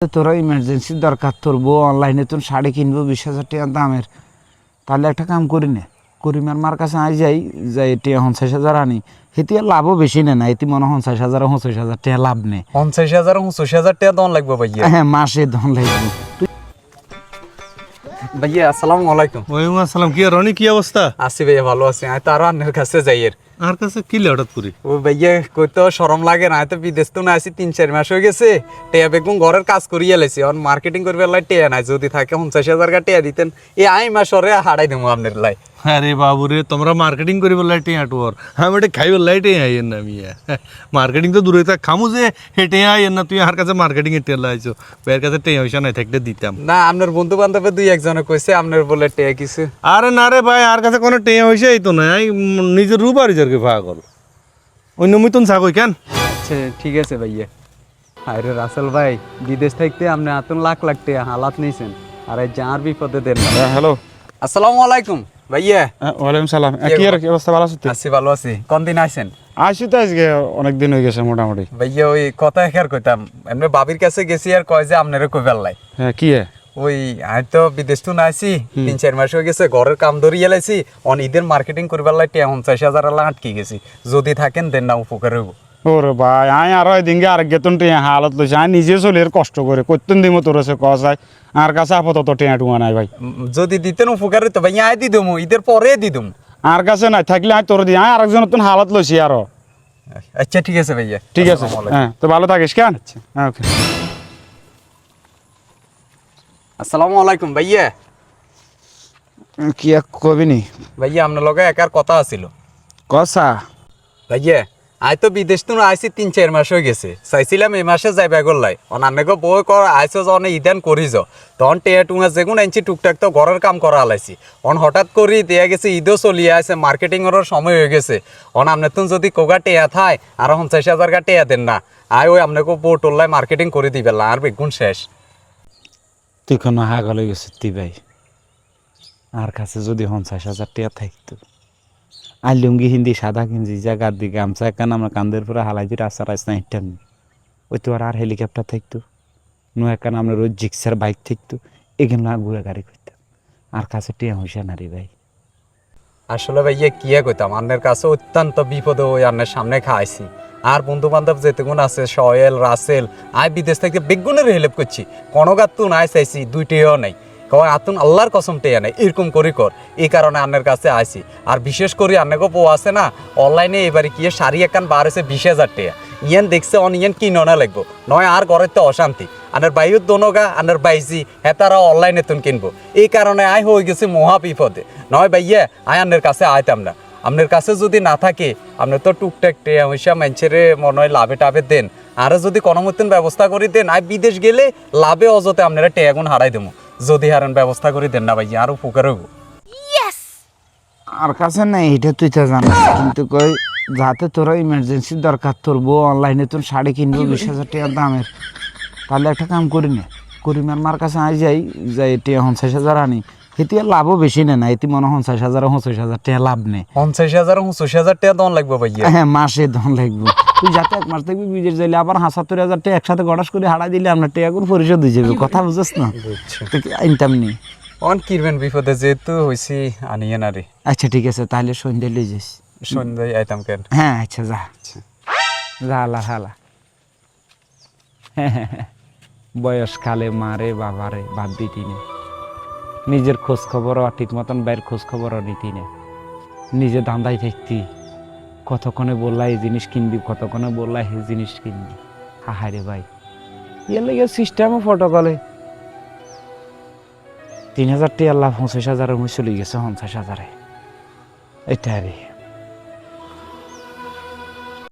তোরা ইমার্জেন্সি দরকার, তোর বউ অনলাইনে তোর শাড়ি কিনবো 20,000 টাকা দামের, তাহলে একটা কাম করি না, করিমার মার কাছে আই যাই যাই টিয়া 50,000 আনি, হেতি লাভও বেশি না, এটি মনে 50,000 টাকা লাভ নেই। 50,000 টাকা দন লাগবে ভাইয়া। হ্যাঁ, মাসে ধন লাগবে। ভাইয়া আসসালামু আলাইকুম। ওয়ালাইকুম আসসালাম। কি রনি, কি অবস্থা? আছি ভাইয়া, ভালো আছি। আমি তো আরো আন্নের কাছে যাই এর। আর কাছে কি হঠাৎ করি? ও ভাইয়া কইতো শরম লাগে না, তো বিদেশ তো না আছি 3-4 মাস হয়ে গেছে। টেয়া বেগুন ঘরের কাজ করিয়া লাইছি, অন মার্কেটিং করবে লাই টেয়া নাই, যদি থাকে 50,000 টাকা দিতেন এই আই মাসরে হারাই দেবো আপনার লাই। আরে বাবু রে, তোমরা মার্কেটিং করি বললাই টিয়া টুয়ার, আমি এটা খাই বললাই টিয়া আইয়েন না। মিয়া মার্কেটিং তো দূরে থাক, খামু যে হেঁটে আইয়েন না। তুই আর কাছে মার্কেটিং এর টেলা আইছো, এর কাছে টেয়া হইসা নাই থাকলে দিতাম না। আপনার বন্ধু বান্ধবের 2-1 কইছে আপনার বলে টেয়া কিছু। আরে না রে ভাই, আর কাছে কোনো টেয়া হইসা এই তো নাই, নিজের রূপ আর নিজেরকে ভাগ কর অন্য মতন থাকই কেন। আচ্ছা ঠিক আছে ভাইয়া। আরে রাসেল ভাই, বিদেশ থাকতে আপনি আতন লাখ লাখ টাকা হালাত নিয়েছেন, আর এই যার বিপদে দেন না। হ্যালো, আসসালামু আলাইকুম ভাইয়া। ওয়ালাইকুম সালাম। কি আর কি অবস্থা, ভালো আছো? আছি ভালো আছি। কোন দিন আইছেন? আসি তো আজকে অনেকদিন হয়ে গেছে মোটামুটি। ভাইয়া ওই কথা একার কইতাম, এমনি বাবির কাছে গেছি আর কয় যে আপনারে কই বেল্লাই। হ্যাঁ, কি ওই আমি তো বিদেশ তো নাইছি 3-4 মাস হয়ে গেছে, ঘরের কাম ধরিয়ে লাইছি, অন ঈদের মার্কেটিং করবার লাই 50,000 আটকে গেছি, যদি থাকেন দেন না উপকার হইব। ওরে ভাই, আয় আরো দিনকে আর গেতন টিয়া হালত লইছে, আমি নিজে চলে কষ্ট করে করতেন দিমো তোর সে কসাই, আর কাছে আপাতত টিয়া টুয়া নাই ভাই। যদি দিতেন উপকার হইতো ভাই, আয় দি দমু, ঈদের পরে দি দমু। আর কাছে নাই থাকলে আমি তোর দিই, আর একজন নতুন হালত লইছি আরো। আচ্ছা ঠিক আছে ভাইয়া, ঠিক আছে, হ্যাঁ তো ভালো থাকিস কেন। হ্যাঁ, ওকে। আসসালামু আলাইকুম ভাইয়া। কি কবি নি ভাইয়া আপনার লগে একার কথা আছিল। কসা? ভাইয়া আই তো বিদেশ তো আইছি 3-4 মাস হয়ে গেছে, চাইছিলাম এই মাসে যাইবা গলাই, অনান্যকে বই কর আইসো অনেক ইদান করিস, তখন টেয়া টুঙা যেগুন আনছি টুকটাক তো ঘরের কাম করা আলাইছি, অন হঠাৎ করি দেয়া গেছে ঈদও চলিয়ে আছে, মার্কেটিং এর সময় হয়ে গেছে, অন আপনার তুমি যদি কোগা টেয়া থাই আর 50,000 টেয়া দেন না, আয় ওই আপনাকে বউ টোল্লাই মার্কেটিং করে দিবে আর বেগুন শেষ। তুই কোনো হাগল হয়ে গেছে তুই ভাই, আর কাছে যদি 50,000 টাকা থাকতো, আর লুঙ্গি হিন্দি সাদা কিনছি জায়গার দিকে গামছা একখান আমরা কান্দের পরে হালাই দিয়ে রাস্তা রাস্তা হিটটার নি, ওই তো আর হেলিকপ্টার থাকতো, নো একখান আমরা রোজ জিক্সার বাইক থাকতো, এখানে না ঘুরে গাড়ি করতাম, আর কাছে টিয়া হইসা না রে ভাই। আসলে ভাইয়া কি কইতাম, আপনার কাছে অত্যন্ত বিপদে ওই আপনার সামনে খাইছি, আর বন্ধু বান্ধব যেতেগুণ আছে সোহেল রাসেল, আয় বিদেশ থেকে বেগুনের হেল্প করছি, কোনো গাতুন আয় চাইছি 2টিও নাই, কয় আতুন আল্লাহর কসম টেয়া নাই, এরকম করি কর, এই কারণে আপনার কাছে আইছি। আর বিশেষ করে আপনাকে বউ আছে না, অনলাইনে এবারে কি শাড়ি একখান বার হয়েছে 20,000 টাকা, ইয়ান দেখছে অন ইয়ান কি ননা লাগবো, নয় আর ঘরের তো অশান্তি, আনার বাইর দোনগা আনার বাইজি হ্যাঁ তারা অনলাইনে তুন কিনবো, এই কারণে আয় হয়ে গেছে মহা বিপদে, নয় ভাইয়া আয় আপনার কাছে আইতাম না। আপনার কাছে যদি না থাকে, আপনি তো টুকটাক টেয়া পয়সা মানুষেরে মনে হয় লাভে টাভে দেন, আর যদি কোনো মতন ব্যবস্থা করে দেন, আয় বিদেশ গেলে লাভে অযথে আপনারা টেয়াগুন হারাই দেবো, যদি হারেন ব্যবস্থা করে দেন না ভাইয়া আর উপকার হইব। আর কাছে নাই এটা তুই তো জানিস, কিন্তু কই যাতে তোরা ইমার্জেন্সি দরকার, তোর বউ অনলাইনে তোর শাড়ি কিনবো 20,000 টাকা দামের, তাহলে একটা কাম করি না, করিমার মার কাছে আই যাই যাই টিয়া 50,000 আনি, হেতি লাভও বেশি না, এটি মনে 50,000 টাকা লাভ নেই। 50,000 টাকা দন লাগবে ভাইয়া। হ্যাঁ, মাসে ধন লাগবে। তুই যাতে 1 মাস থাকবি বিদেশ যাইলে আবার 70,000 টাকা একসাথে গড়াস করে হারাই দিলে আমরা টাকা করে পরিশোধ হয়ে যাবে, কথা বুঝছিস না? আনতাম নি অন কিরবেন বিপদে, যেহেতু হয়েছি আনিয়ে না রে। আচ্ছা ঠিক আছে, তাহলে সন্ধ্যে লই যাস। সন্ধ্যায় আইতাম কেন? হ্যাঁ আচ্ছা যা যা, হালা হালা। বয়সকালে মারে বাবারে বাদ দিতি না, নিজের খোঁজ খবরও ঠিক মতন বাইরের খোঁজ খবরও নিতি না, নিজে ধান্দায় থাকতি, কতক্ষণে বললা এই জিনিস কিনবি, কতক্ষণে বললা এই জিনিস কিনবি। হাহাই রে ভাই, ইয়ে লেগে সিস্টেমও ফটোকলে 3,000 টাকা লাভ 50,000 চলে গেছে 50,000, এটা রে।